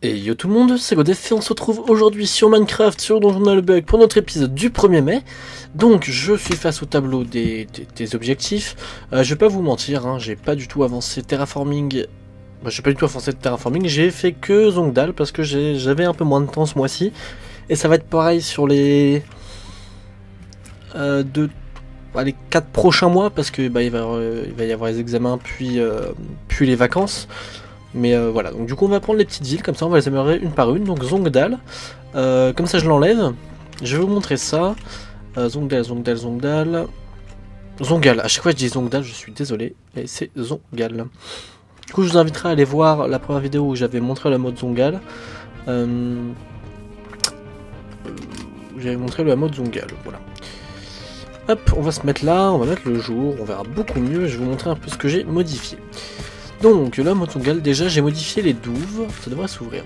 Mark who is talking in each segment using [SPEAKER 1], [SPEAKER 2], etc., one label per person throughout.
[SPEAKER 1] Et yo tout le monde, c'est Godef et on se retrouve aujourd'hui sur Minecraft, sur Donjon le Bug pour notre épisode du 1er mai. Donc je suis face au tableau des objectifs. Je vais pas vous mentir, hein, j'ai pas du tout avancé terraforming. J'ai fait que Zongdal parce que j'avais un peu moins de temps ce mois-ci. Et ça va être pareil sur les 4 prochains mois parce que il va y avoir les examens puis les vacances. Mais voilà, donc du coup on va prendre les petites villes, comme ça on va les améliorer une par une. Donc Zongdal, comme ça je l'enlève. Je vais vous montrer ça. Zongdal. Zongal, à chaque fois je dis Zongdal, je suis désolé, mais c'est Zongal. Du coup je vous inviterai à aller voir la première vidéo où j'avais montré le mode Zongal. J'avais montré le mode Zongal, voilà. Hop, on va se mettre là, on va mettre le jour, on verra beaucoup mieux, je vais vous montrer un peu ce que j'ai modifié. Donc là, mode Zongal, déjà j'ai modifié les douves, ça devrait s'ouvrir,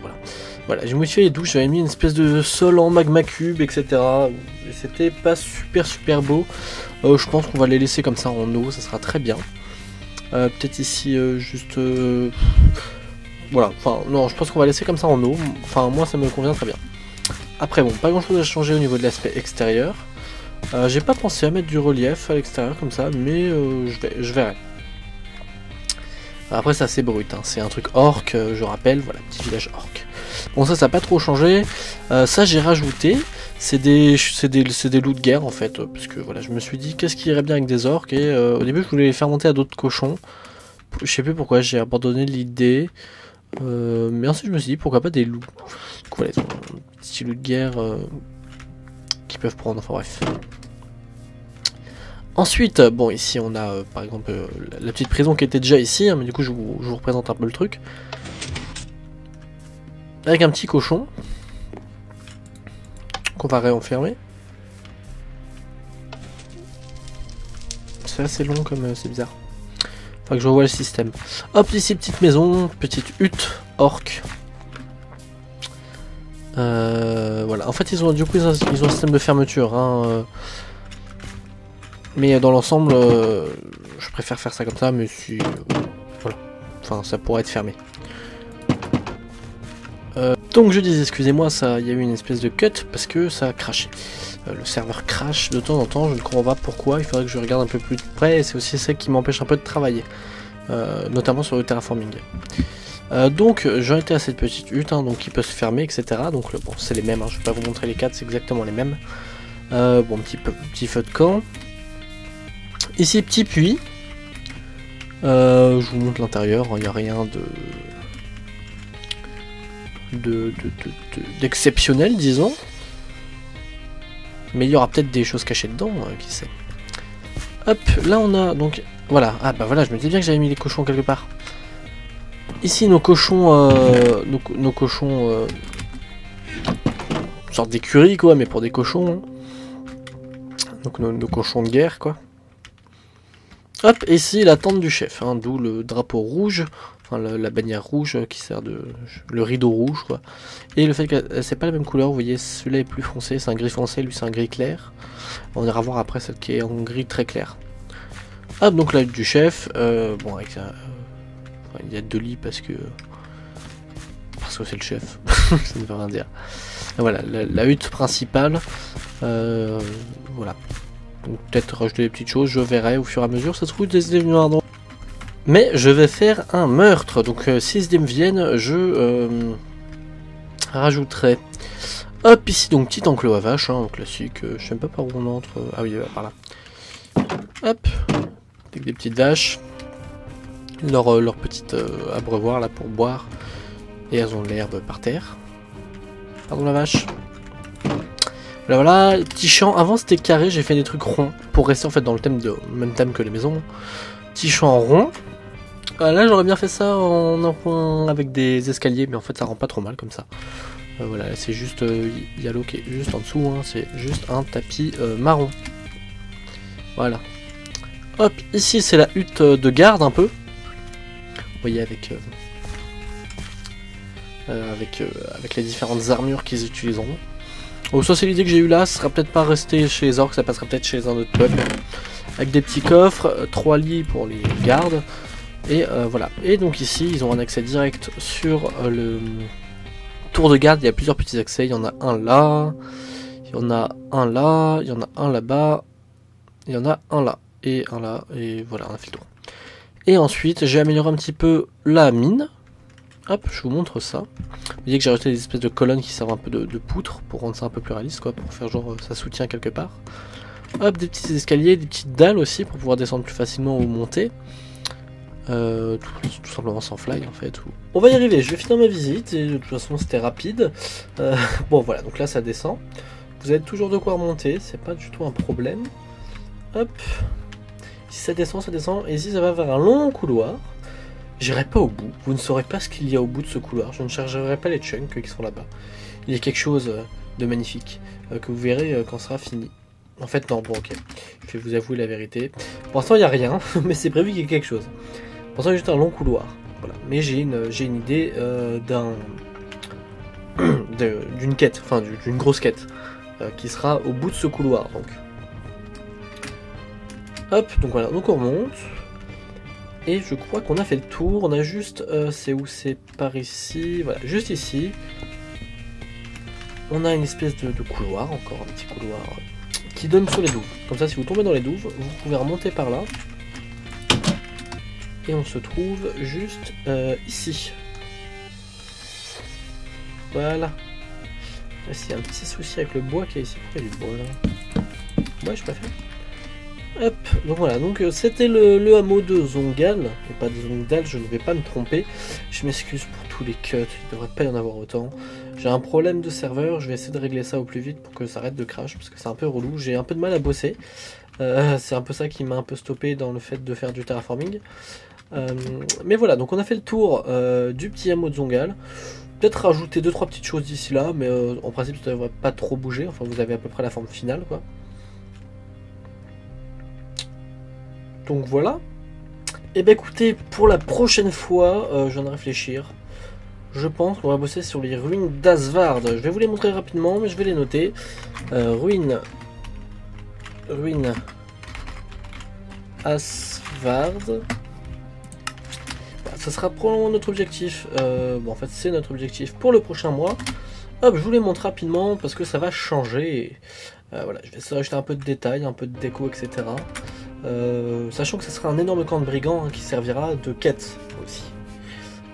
[SPEAKER 1] voilà. J'ai modifié les douves, j'avais mis une espèce de sol en magma cube, etc. Et c'était pas super beau. Je pense qu'on va les laisser comme ça en eau, ça sera très bien. Peut-être ici, voilà, enfin non, je pense qu'on va laisser comme ça en eau, enfin moi ça me convient très bien. Après bon, pas grand chose à changer au niveau de l'aspect extérieur. J'ai pas pensé à mettre du relief à l'extérieur comme ça, mais je verrai. Après c'est assez brut, hein. C'est un truc orc, je rappelle, voilà, petit village orc. Bon ça n'a pas trop changé, ça j'ai rajouté, c'est des loups de guerre en fait, parce que voilà, je me suis dit qu'est-ce qui irait bien avec des orcs, et au début je voulais les faire monter à d'autres cochons, je sais plus pourquoi j'ai abandonné l'idée, mais ensuite je me suis dit pourquoi pas des loups, du coup voilà, des petits loups de guerre qui peuvent prendre, enfin bref. Ensuite, bon ici on a par exemple la petite prison qui était déjà ici, hein, mais du coup je vous représente un peu le truc. Avec un petit cochon qu'on va réenfermer. C'est assez long comme c'est bizarre. Faut que je revoie le système. Hop, ici petite maison, petite hutte, orc. Voilà, en fait ils ont un système de fermeture, hein, mais dans l'ensemble, je préfère faire ça comme ça, mais si... voilà. Enfin, ça pourrait être fermé. Donc je disais, excusez-moi, il y a eu une espèce de cut parce que ça a crashé. Le serveur crash de temps en temps, je ne comprends pas pourquoi, il faudrait que je regarde un peu plus de près, et c'est aussi ça qui m'empêche un peu de travailler. Notamment sur le terraforming. Donc j'en étais à cette petite hutte, hein, donc qui peut se fermer, etc. Donc bon, c'est les mêmes, hein, je vais pas vous montrer les 4, c'est exactement les mêmes. Bon, petit feu de camp. Ici, petit puits. Je vous montre l'intérieur, il n'y a rien d'exceptionnel, disons. Mais il y aura peut-être des choses cachées dedans, qui sait. Hop, là on a donc... Voilà, ah bah voilà, je me disais bien que j'avais mis les cochons quelque part. Ici, nos cochons... nos cochons... une sorte d'écurie, quoi, mais pour des cochons. Donc nos cochons de guerre, quoi. Hop, ici la tente du chef, hein, d'où le drapeau rouge, enfin la bannière rouge qui sert de... le rideau rouge, quoi. Et le fait que c'est pas la même couleur, vous voyez, celui-là est plus foncé, c'est un gris foncé, lui c'est un gris clair. On ira voir après celle qui est en gris très clair. Hop, donc la hutte du chef, bon avec ça... enfin, il y a 2 lits parce que c'est le chef, ça ne veut rien dire. Et voilà, la hutte principale, voilà. Donc peut-être rajouter des petites choses, je verrai au fur et à mesure, ça se trouve des idées viendront. Mais je vais faire un meurtre, donc si des me viennent, je rajouterai. Hop, ici donc petit enclos à vache, hein, classique, je sais même pas par où on entre, ah oui, par là. Hop, avec des petites vaches, leur petite abreuvoir là pour boire, et elles ont de l'herbe par terre. Pardon la vache. Voilà, petit champ, avant c'était carré, j'ai fait des trucs ronds, pour rester en fait dans le même thème que les maisons. Petit champ rond. Là j'aurais bien fait ça avec des escaliers, mais en fait ça rend pas trop mal comme ça. Voilà, c'est juste Yalo qui est juste en dessous, hein, c'est juste un tapis marron. Voilà. Hop, ici c'est la hutte de garde un peu. Vous voyez avec les différentes armures qu'ils utiliseront. Oh, ça c'est l'idée que j'ai eue là, ce sera peut-être pas resté chez les orcs, ça passera peut-être chez un autre peuple. Avec des petits coffres, 3 lits pour les gardes, et voilà. Et donc ici, ils ont un accès direct sur Tour de garde, il y a plusieurs petits accès, il y en a un là, il y en a un là, il y en a un là-bas, il y en a un là, et voilà, on a fait le tour. Et ensuite, j'ai amélioré un petit peu la mine. Hop, je vous montre ça. Vous voyez que j'ai rajouté des espèces de colonnes qui servent un peu de poutre pour rendre ça un peu plus réaliste, quoi, pour faire genre ça soutient quelque part. Hop, des petits escaliers, des petites dalles aussi pour pouvoir descendre plus facilement ou monter. Tout simplement sans fly en fait. On va y arriver, je vais finir ma visite et de toute façon c'était rapide. Bon voilà, donc là ça descend. Vous avez toujours de quoi remonter, c'est pas du tout un problème. Hop. Si ça descend, et ici ça va vers un long couloir. J'irai pas au bout, vous ne saurez pas ce qu'il y a au bout de ce couloir, je ne chargerai pas les chunks qui sont là-bas. Il y a quelque chose de magnifique que vous verrez quand ça sera fini. En fait non, bon ok, je vais vous avouer la vérité. Pour l'instant il n'y a rien, mais c'est prévu qu'il y ait quelque chose. Pour l'instant il y a juste un long couloir, voilà. Mais j'ai une idée d'une quête, enfin d'une grosse quête, qui sera au bout de ce couloir donc. Hop, donc voilà, donc on remonte. Et je crois qu'on a fait le tour, on a juste, c'est où, c'est par ici, voilà, juste ici. On a une espèce de couloir, encore un petit couloir, qui donne sur les douves. Comme ça, si vous tombez dans les douves, vous pouvez remonter par là. Et on se trouve juste ici. Voilà. S'il y a un petit souci avec le bois qui est ici, pourquoi il y a du bois là? Ouais, je préfère. Hop, donc voilà, donc c'était le hameau de Zongal, et pas de Zongdal, je ne vais pas me tromper. Je m'excuse pour tous les cuts, il ne devrait pas y en avoir autant. J'ai un problème de serveur, je vais essayer de régler ça au plus vite pour que ça arrête de crash, parce que c'est un peu relou, j'ai un peu de mal à bosser. C'est un peu ça qui m'a un peu stoppé dans le fait de faire du terraforming. Mais voilà, donc on a fait le tour du petit hameau de Zongal. Peut-être rajouter 2-3 petites choses d'ici là, mais en principe ça ne devrait pas trop bouger, enfin vous avez à peu près la forme finale quoi. Donc voilà. Et ben écoutez, pour la prochaine fois, je viens de réfléchir. Je pense qu'on va bosser sur les ruines d'Asvard. Je vais vous les montrer rapidement, mais je vais les noter. Ruines Asvard. Voilà, ça sera probablement notre objectif. Bon, en fait, c'est notre objectif pour le prochain mois. Hop, je vous les montre rapidement parce que ça va changer. Voilà, je vais essayer de rajouter un peu de détails, un peu de déco, etc. Sachant que ce sera un énorme camp de brigands qui servira de quête aussi.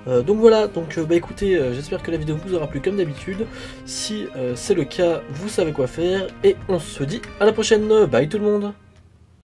[SPEAKER 1] Donc voilà, donc bah écoutez, j'espère que la vidéo vous aura plu comme d'habitude. Si c'est le cas, vous savez quoi faire. Et on se dit à la prochaine. Bye tout le monde.